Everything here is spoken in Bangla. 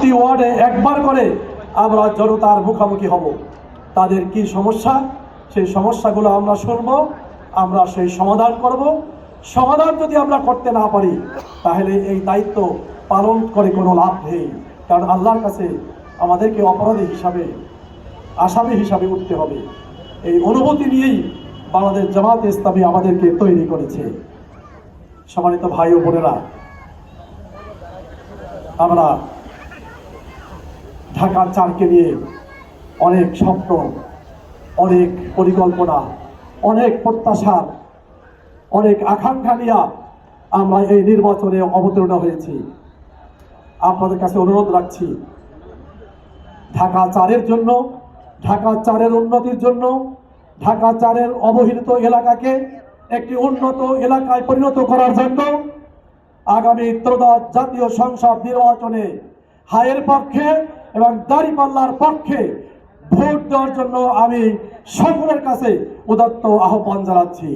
প্রতি ওয়ার্ডে একবার করে আমরা জনতার মুখোমুখি হব। তাদের কি সমস্যা, সেই সমস্যাগুলো আমরা শুনব, আমরা সেই সমাধান করব। সমাধান যদি আমরা করতে না পারি তাহলে এই দায়িত্ব পালন করে কোনো লাভ নেই, কারণ আল্লাহর কাছে আমাদেরকে অপরাধী হিসাবে, আসামি হিসাবে উঠতে হবে। এই অনুভূতি নিয়েই বাংলাদেশ জামাতে ইসলামী আমাদেরকে তৈরি করেছে। সম্মানিত ভাই ও বোনেরা, আমরা ঢাকা 4কে নিয়ে অনেক স্বপ্ন, অনেক পরিকল্পনা, অনেক প্রত্যাশা, অনেক আকাঙ্ক্ষা নিয়ে আমরা এই নির্বাচনে অবতীর্ণ হয়েছি। আপনাদের কাছে অনুরোধ রাখছি, ঢাকা 4-এর জন্য, ঢাকা 4-এর উন্নতির জন্য, ঢাকা 4-এর অবহেলিত এলাকাকে একটি উন্নত এলাকায় পরিণত করার জন্য আগামী ত্রয়োদশ জাতীয় সংসদ নির্বাচনে হায়ের পক্ষে এবং দাঁড়িপাল্লার পক্ষে ভোট দেওয়ার জন্য আমি সকলের কাছে উদাত্ত আহ্বান জানাচ্ছি।